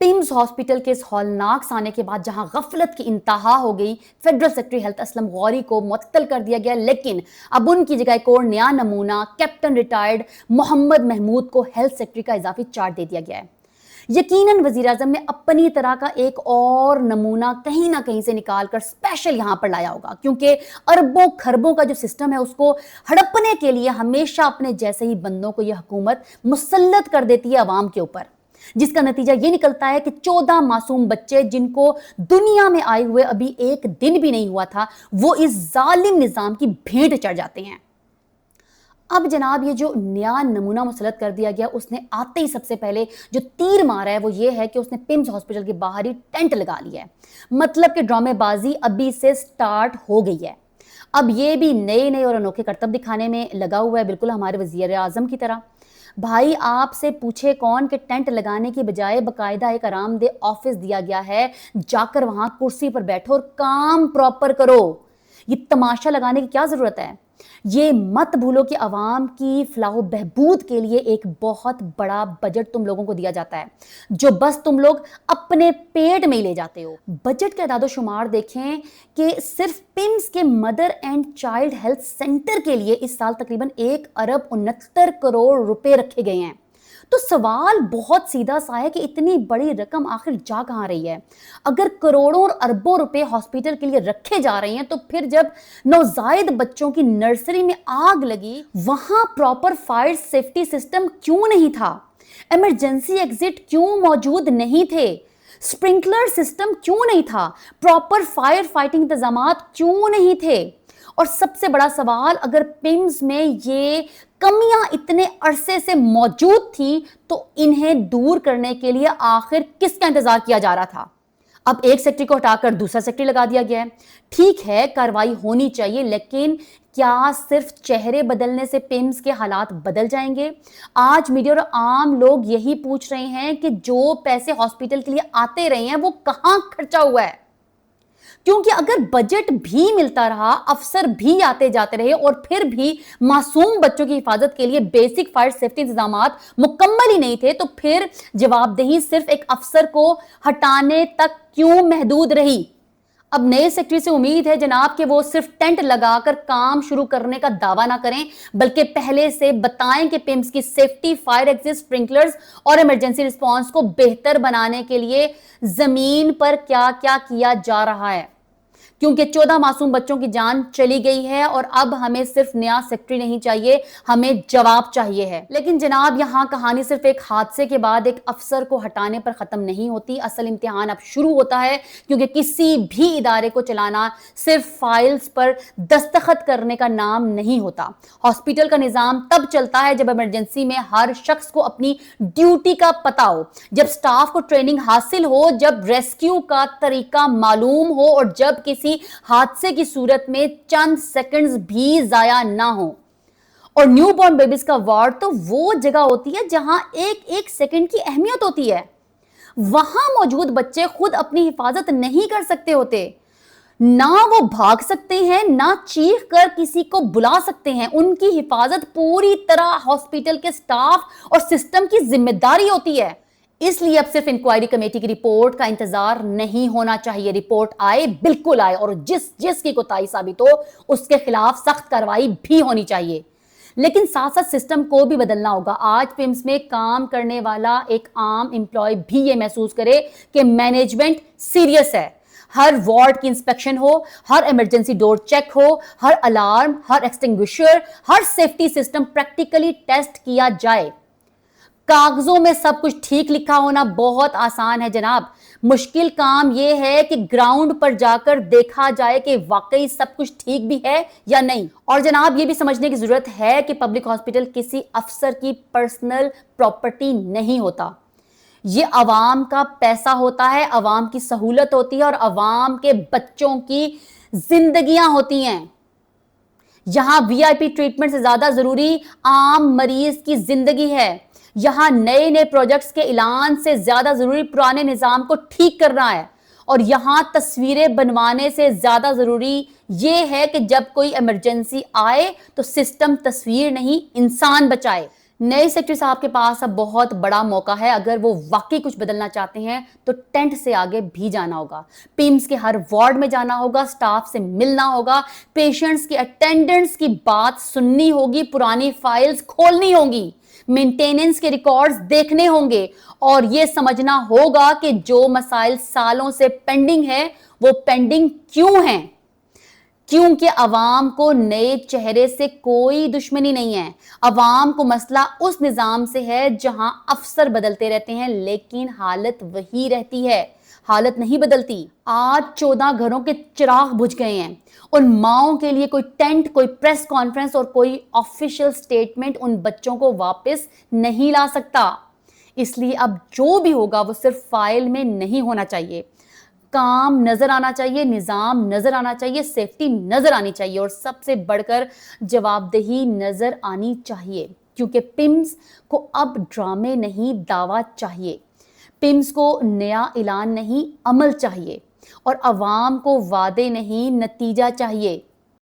PIMS hospital के इस हौलनाक साने के बाद जहां गफलत की इंतहा हो गई, federal secretary health Aslam Gauri को मुअत्तल कर दिया गया, लेकिन अब उनकी जगह एक और नया नमूना कैप्टन रिटायर्ड मोहम्मद महमूद को हेल्थ सेक्रेटरी का इजाफी चार्ज दे दिया गया है। यकीनन वजीर आजम ने अपनी तरह का एक और नमूना कहीं ना कहीं से निकाल कर स्पेशल यहां पर लाया होगा, क्योंकि अरबों खरबों का जो सिस्टम है उसको हड़पने के लिए हमेशा अपने जैसे ही बंदों को यह हुकूमत मुसल्लत कर देती है अवाम के ऊपर, जिसका नतीजा ये निकलता है कि 14 मासूम बच्चे जिनको दुनिया में आए हुए अभी एक दिन भी नहीं हुआ था, वो इस जालिम निजाम की भेंट चढ़ जाते हैं। अब जनाब ये जो नया नमूना मुसल्लत कर दिया गया, उसने आते ही सबसे पहले जो तीर मारा है वो ये है कि उसने पिम्स हॉस्पिटल के बाहर ही टेंट लगा लिया है। मतलब कि ड्रामेबाजी अभी से स्टार्ट हो गई है। अब ये भी नए नए और अनोखे करतब दिखाने में लगा हुआ है, बिल्कुल हमारे वजीर आजम की तरह। भाई आपसे पूछे कौन कि टेंट लगाने की बजाय बाकायदा एक आरामदेह ऑफिस दिया गया है, जाकर वहां कुर्सी पर बैठो और काम प्रॉपर करो। ये तमाशा लगाने की क्या जरूरत है? ये मत भूलो कि आवाम की फलाह बहबूद के लिए एक बहुत बड़ा बजट तुम लोगों को दिया जाता है, जो बस तुम लोग अपने पेट में ही ले जाते हो। बजट के अदाद शुमार देखें कि सिर्फ पिम्स के mother and child health centre के लिए इस साल तकरीबन 1 अरब 69 करोड़ रुपए रखे गए हैं। तो सवाल बहुत सीधा सा है कि इतनी बड़ी रकम आखिर जा कहां रही है? अगर करोड़ों और अरबों रुपए हॉस्पिटल के लिए रखे जा रहे हैं, तो फिर जब नवजायद बच्चों की नर्सरी में आग लगी, वहां प्रॉपर फायर सेफ्टी सिस्टम क्यों नहीं था? इमरजेंसी एग्जिट क्यों मौजूद नहीं थे? स्प्रिंकलर सिस्टम क्यों नहीं था? प्रॉपर फायर फाइटिंग इंतजामात क्यों नहीं थे? और सबसे बड़ा सवाल, अगर पिम्स में ये कमियां इतने अरसे से मौजूद थी, तो इन्हें दूर करने के लिए आखिर किसका इंतजार किया जा रहा था? अब एक सेक्रेटरी को हटाकर दूसरा सेक्रेटरी लगा दिया गया है। ठीक है, कार्रवाई होनी चाहिए, लेकिन क्या सिर्फ चेहरे बदलने से पिम्स के हालात बदल जाएंगे? आज मीडिया और आम लोग यही पूछ रहे हैं कि जो पैसे हॉस्पिटल के लिए आते रहे हैं वो कहां खर्चा हुआ है? क्योंकि अगर बजट भी मिलता रहा, अफसर भी आते जाते रहे और फिर भी मासूम बच्चों की हिफाजत के लिए बेसिक फायर सेफ्टी इंतजामात मुकम्मल ही नहीं थे, तो फिर जवाबदेही सिर्फ एक अफसर को हटाने तक क्यों महदूद रही? अब नए सेक्रेटरी से उम्मीद है जनाब कि वो सिर्फ टेंट लगाकर काम शुरू करने का दावा ना करें, बल्कि पहले से बताएं कि पिम्स की सेफ्टी, फायर एग्जिट, स्प्रिंकलर्स और इमरजेंसी रिस्पांस को बेहतर बनाने के लिए जमीन पर क्या क्या किया जा रहा है। क्योंकि 14 मासूम बच्चों की जान चली गई है और अब हमें सिर्फ नया सेक्रेटरी नहीं चाहिए, हमें जवाब चाहिए है। लेकिन जनाब यहां कहानी सिर्फ एक हादसे के बाद एक अफसर को हटाने पर खत्म नहीं होती। असल इम्तिहान अब शुरू होता है, क्योंकि किसी भी इदारे को चलाना सिर्फ फाइल्स पर दस्तखत करने का नाम नहीं होता। हॉस्पिटल का निजाम तब चलता है जब इमरजेंसी में हर शख्स को अपनी ड्यूटी का पता हो, जब स्टाफ को ट्रेनिंग हासिल हो, जब रेस्क्यू का तरीका मालूम हो और जब किसी हादसे की सूरत में चंद सेकंड्स भी जाया ना हो। और न्यूबॉर्न बेबीज का वार्ड तो वो जगह होती है जहां एक एक सेकंड की अहमियत होती है। वहां मौजूद बच्चे खुद अपनी हिफाजत नहीं कर सकते होते, ना वो भाग सकते हैं, ना चीख कर किसी को बुला सकते हैं। उनकी हिफाजत पूरी तरह हॉस्पिटल के स्टाफ और सिस्टम की जिम्मेदारी होती है। इसलिए अब सिर्फ इंक्वायरी कमेटी की रिपोर्ट का इंतजार नहीं होना चाहिए। रिपोर्ट आए, बिल्कुल आए, और जिसकी कोताही साबित हो उसके खिलाफ सख्त कार्रवाई भी होनी चाहिए। लेकिन साथ साथ सिस्टम को भी बदलना होगा। आज पिम्स में काम करने वाला एक आम एम्प्लॉय भी ये महसूस करे कि मैनेजमेंट सीरियस है। हर वार्ड की इंस्पेक्शन हो, हर इमरजेंसी डोर चेक हो, हर अलार्म, हर एक्सटिंग्विशर, हर सेफ्टी सिस्टम प्रैक्टिकली टेस्ट किया जाए। कागजों में सब कुछ ठीक लिखा होना बहुत आसान है जनाब, मुश्किल काम यह है कि ग्राउंड पर जाकर देखा जाए कि वाकई सब कुछ ठीक भी है या नहीं। और जनाब ये भी समझने की जरूरत है कि पब्लिक हॉस्पिटल किसी अफसर की पर्सनल प्रॉपर्टी नहीं होता। ये अवाम का पैसा होता है, अवाम की सहूलत होती है और अवाम के बच्चों की जिंदगियां होती हैं। यहां वीआईपी ट्रीटमेंट से ज्यादा जरूरी आम मरीज की जिंदगी है। यहां नए नए प्रोजेक्ट्स के ऐलान से ज्यादा जरूरी पुराने निजाम को ठीक करना है। और यहां तस्वीरें बनवाने से ज्यादा जरूरी यह है कि जब कोई इमरजेंसी आए तो सिस्टम तस्वीर नहीं इंसान बचाए। نئے سیکٹری صاحب کے پاس اب بہت بڑا موقع ہے. اگر وہ واقعی کچھ بدلنا چاہتے ہیں تو ٹینٹ سے آگے بھی جانا ہوگا. پیمز کے ہر وارڈ میں جانا ہوگا, سٹاف سے ملنا ہوگا, پیشنٹس کی اٹینڈنس کی بات سننی ہوگی, پرانی فائلز کھولنی ہوں گی, مینٹیننس کے ریکارڈز دیکھنے ہوں گے, اور یہ سمجھنا ہوگا کہ جو مسائل سالوں سے پینڈنگ ہے وہ پینڈنگ کیوں ہیں. کیونکہ عوام کو نئے چہرے سے کوئی دشمنی نہیں ہے. عوام کو مسئلہ اس نظام سے ہے جہاں افسر بدلتے رہتے ہیں لیکن حالت وہی رہتی ہے, حالت نہیں بدلتی. آج 14 گھروں کے چراغ بجھ گئے ہیں. ان ماؤں کے لیے کوئی ٹینٹ, کوئی پریس کانفرنس اور کوئی آفیشل سٹیٹمنٹ ان بچوں کو واپس نہیں لا سکتا. اس لیے اب جو بھی ہوگا وہ صرف فائل میں نہیں ہونا چاہیے, کام نظر آنا چاہیے, نظام نظر آنا چاہیے, سیفٹی نظر آنی چاہیے, اور سب سے بڑھ کر جواب دہی نظر آنی چاہیے. کیونکہ پمز کو اب ڈرامے نہیں دعویٰ چاہیے, پمز کو نیا اعلان نہیں عمل چاہیے, اور عوام کو وعدے نہیں نتیجہ چاہیے.